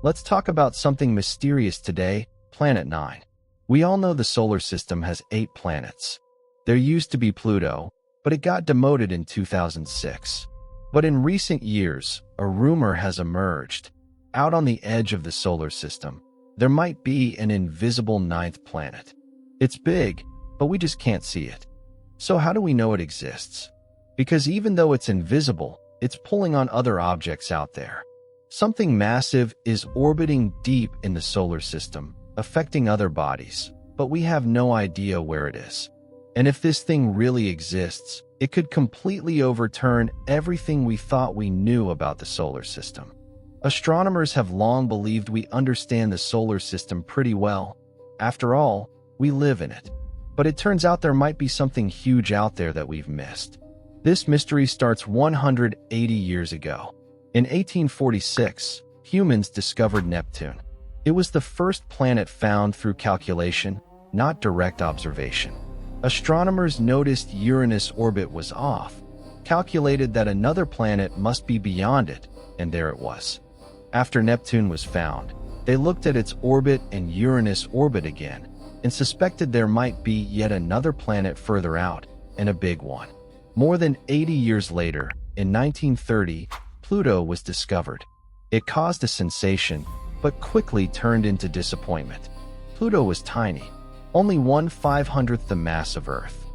Let's talk about something mysterious today, Planet 9. We all know the solar system has 8 planets. There used to be Pluto, but it got demoted in 2006. But in recent years, a rumor has emerged. Out on the edge of the solar system, there might be an invisible 9th planet. It's big, but we just can't see it. So how do we know it exists? Because even though it's invisible, it's pulling on other objects out there. Something massive is orbiting deep in the solar system, affecting other bodies, but we have no idea where it is. And if this thing really exists, it could completely overturn everything we thought we knew about the solar system. Astronomers have long believed we understand the solar system pretty well. After all, we live in it. But it turns out there might be something huge out there that we've missed. This mystery starts 180 years ago. In 1846, humans discovered Neptune. It was the first planet found through calculation, not direct observation. Astronomers noticed Uranus' orbit was off, calculated that another planet must be beyond it, and there it was. After Neptune was found, they looked at its orbit and Uranus' orbit again, and suspected there might be yet another planet further out, and a big one. More than 80 years later, in 1930, Pluto was discovered. It caused a sensation, but quickly turned into disappointment. Pluto was tiny, only 1/500th the mass of Earth.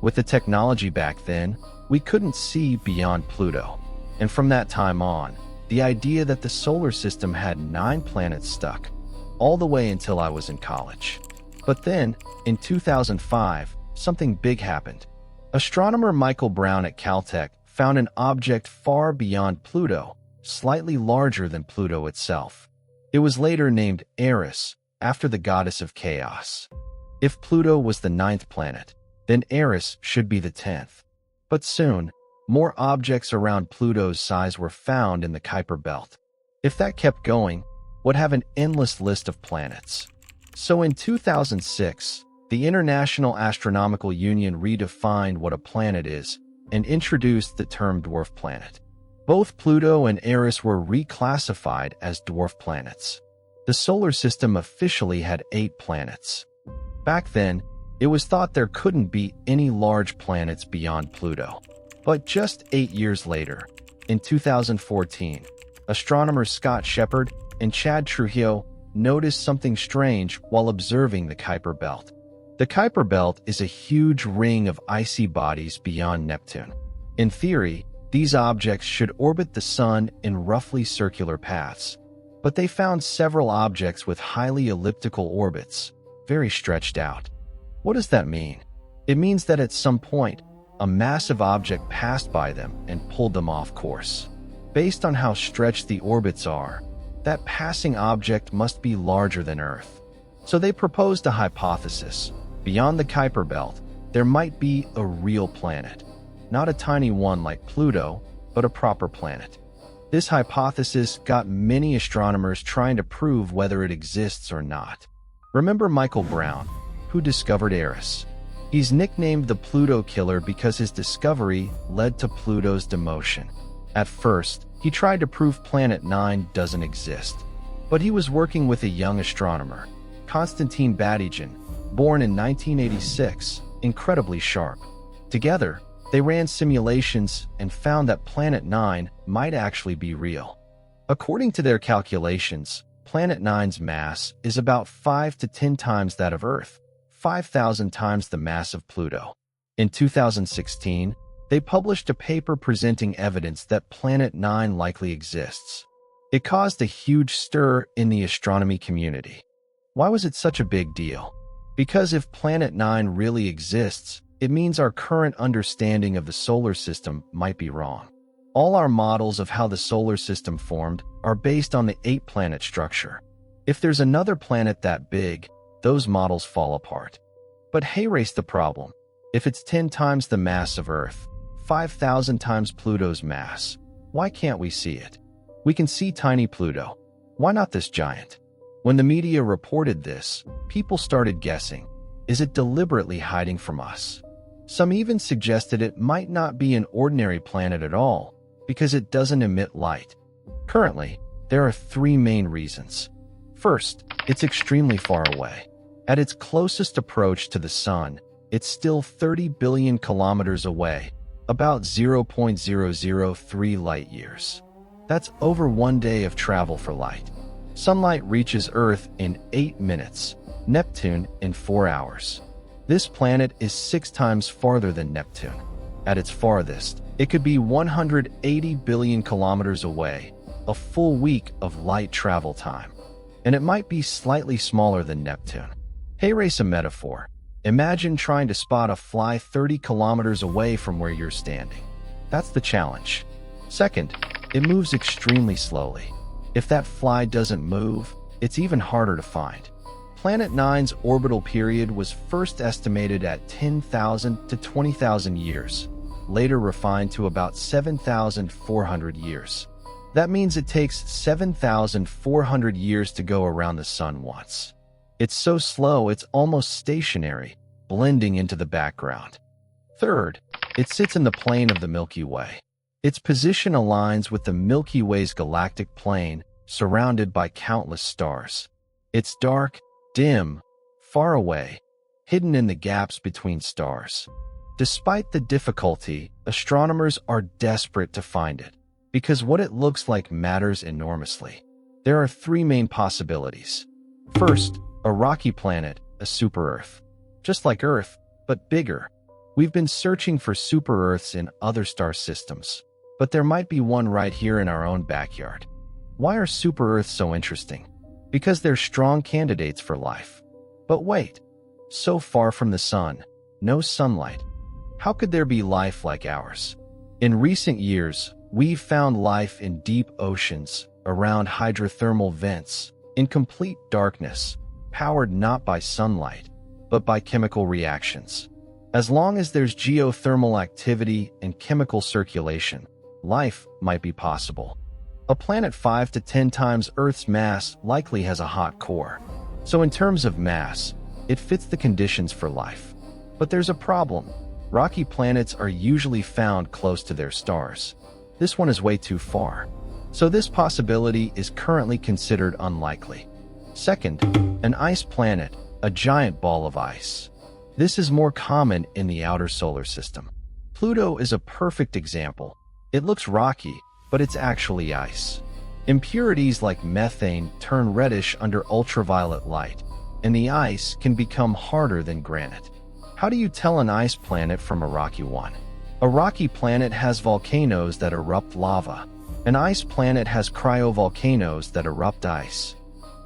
With the technology back then, we couldn't see beyond Pluto. And from that time on, the idea that the solar system had 9 planets stuck, all the way until I was in college. But then, in 2005, something big happened. Astronomer Michael Brown at Caltech found an object far beyond Pluto, slightly larger than Pluto itself. It was later named Eris, after the goddess of chaos. If Pluto was the 9th planet, then Eris should be the 10th. But soon, more objects around Pluto's size were found in the Kuiper Belt. If that kept going, we'd have an endless list of planets. So in 2006, the International Astronomical Union redefined what a planet is and introduced the term dwarf planet. Both Pluto and Eris were reclassified as dwarf planets. The solar system officially had 8 planets. Back then, it was thought there couldn't be any large planets beyond Pluto. But just 8 years later, in 2014, astronomers Scott Shepard and Chad Trujillo noticed something strange while observing the Kuiper Belt. The Kuiper Belt is a huge ring of icy bodies beyond Neptune. In theory, these objects should orbit the Sun in roughly circular paths, but they found several objects with highly elliptical orbits, very stretched out. What does that mean? It means that at some point, a massive object passed by them and pulled them off course. Based on how stretched the orbits are, that passing object must be larger than Earth. So they proposed a hypothesis. Beyond the Kuiper Belt, there might be a real planet. Not a tiny one like Pluto, but a proper planet. This hypothesis got many astronomers trying to prove whether it exists or not. Remember Michael Brown, who discovered Eris? He's nicknamed the Pluto Killer because his discovery led to Pluto's demotion. At first, he tried to prove Planet 9 doesn't exist. But he was working with a young astronomer, Konstantin Batygin, born in 1986, incredibly sharp. Together, they ran simulations and found that Planet 9 might actually be real. According to their calculations, Planet 9's mass is about 5 to 10 times that of Earth, 5,000 times the mass of Pluto. In 2016, they published a paper presenting evidence that Planet 9 likely exists. It caused a huge stir in the astronomy community. Why was it such a big deal? Because if Planet 9 really exists, it means our current understanding of the solar system might be wrong. All our models of how the solar system formed are based on the 8-planet structure. If there's another planet that big, those models fall apart. But here's the problem. If it's 10 times the mass of Earth, 5,000 times Pluto's mass, why can't we see it? We can see tiny Pluto. Why not this giant? When the media reported this, people started guessing. Is it deliberately hiding from us? Some even suggested it might not be an ordinary planet at all, because it doesn't emit light. Currently, There are three main reasons. First, it's extremely far away. At its closest approach to the Sun, it's still 30 billion kilometers away, about 0.003 light years. That's over 1 day of travel for light. Sunlight reaches Earth in 8 minutes, Neptune in 4 hours. This planet is 6 times farther than Neptune. At its farthest, it could be 180 billion kilometers away, a full week of light travel time. And it might be slightly smaller than Neptune. Hey, race a metaphor. Imagine trying to spot a fly 30 kilometers away from where you're standing. That's the challenge. Second, it moves extremely slowly. If that fly doesn't move, it's even harder to find. Planet 9's orbital period was first estimated at 10,000 to 20,000 years, later refined to about 7,400 years. That means it takes 7,400 years to go around the Sun once. It's so slow it's almost stationary, blending into the background. Third, it sits in the plane of the Milky Way. Its position aligns with the Milky Way's galactic plane, surrounded by countless stars. It's dark, dim, far away, hidden in the gaps between stars. Despite the difficulty, astronomers are desperate to find it, because what it looks like matters enormously. There are three main possibilities. First, a rocky planet, a super-Earth. Just like Earth, but bigger. We've been searching for super-Earths in other star systems, but there might be one right here in our own backyard. Why are super-Earths so interesting? Because they're strong candidates for life. But wait, so far from the Sun, no sunlight. How could there be life like ours? In recent years, we've found life in deep oceans, around hydrothermal vents, in complete darkness, powered not by sunlight, but by chemical reactions. As long as there's geothermal activity and chemical circulation, life might be possible. A planet 5 to 10 times Earth's mass likely has a hot core. So in terms of mass, it fits the conditions for life. But there's a problem. Rocky planets are usually found close to their stars. This one is way too far. So this possibility is currently considered unlikely. Second, an ice planet, a giant ball of ice. This is more common in the outer solar system. Pluto is a perfect example. It looks rocky, but it's actually ice. Impurities like methane turn reddish under ultraviolet light, and the ice can become harder than granite. How do you tell an ice planet from a rocky one? A rocky planet has volcanoes that erupt lava. An ice planet has cryovolcanoes that erupt ice.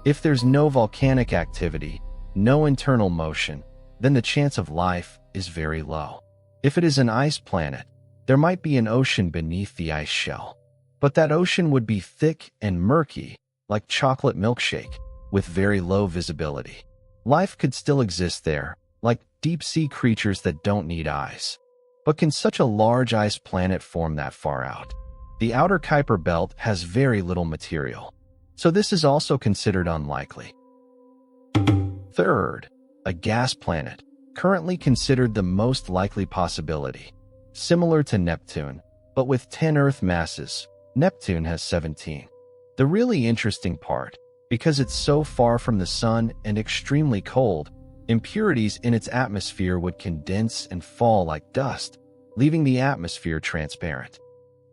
If there's no volcanic activity, no internal motion, then the chance of life is very low. If it is an ice planet, there might be an ocean beneath the ice shell. But that ocean would be thick and murky, like chocolate milkshake, with very low visibility. Life could still exist there, like deep-sea creatures that don't need eyes. But can such a large ice planet form that far out? The outer Kuiper belt has very little material, so this is also considered unlikely. Third, a gas planet, currently considered the most likely possibility. Similar to Neptune, but with 10 Earth masses, Neptune has 17. The really interesting part, because it's so far from the Sun and extremely cold, impurities in its atmosphere would condense and fall like dust, leaving the atmosphere transparent.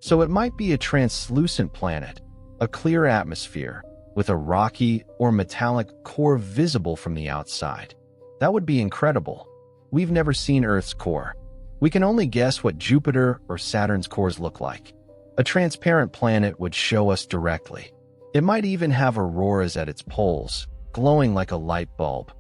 So it might be a translucent planet, a clear atmosphere, with a rocky or metallic core visible from the outside. That would be incredible. We've never seen Earth's core. We can only guess what Jupiter or Saturn's cores look like. A transparent planet would show us directly. It might even have auroras at its poles, glowing like a light bulb.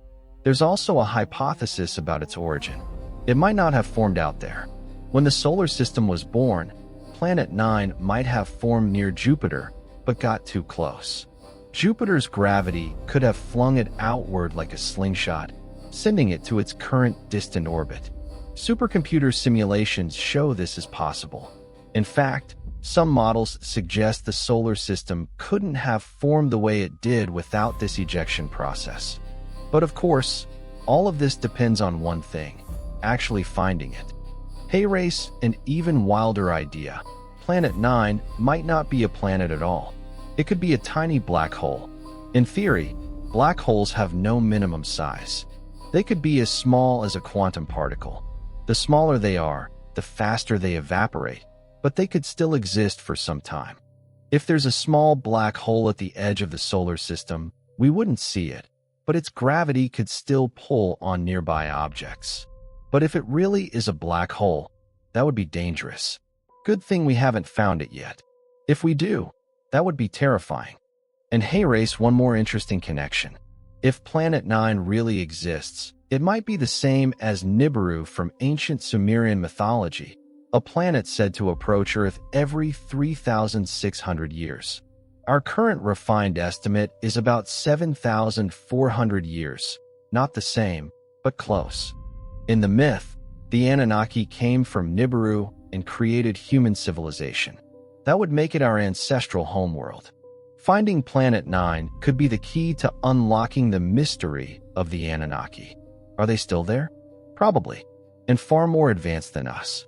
There's also a hypothesis about its origin. It might not have formed out there. When the solar system was born, Planet 9 might have formed near Jupiter, but got too close. Jupiter's gravity could have flung it outward like a slingshot, sending it to its current distant orbit. Supercomputer simulations show this is possible. In fact, some models suggest the solar system couldn't have formed the way it did without this ejection process. But of course, all of this depends on one thing: actually finding it. Hey race, an even wilder idea. Planet 9 might not be a planet at all. It could be a tiny black hole. In theory, black holes have no minimum size. They could be as small as a quantum particle. The smaller they are, the faster they evaporate, but they could still exist for some time. If there's a small black hole at the edge of the solar system, we wouldn't see it, but its gravity could still pull on nearby objects. But if it really is a black hole, that would be dangerous. Good thing we haven't found it yet. If we do, that would be terrifying. And hey Race, one more interesting connection. If Planet 9 really exists, it might be the same as Nibiru from ancient Sumerian mythology, a planet said to approach Earth every 3,600 years. Our current refined estimate is about 7,400 years. Not the same, but close. In the myth, the Anunnaki came from Nibiru and created human civilization. That would make it our ancestral homeworld. Finding Planet 9 could be the key to unlocking the mystery of the Anunnaki. Are they still there? Probably, and far more advanced than us.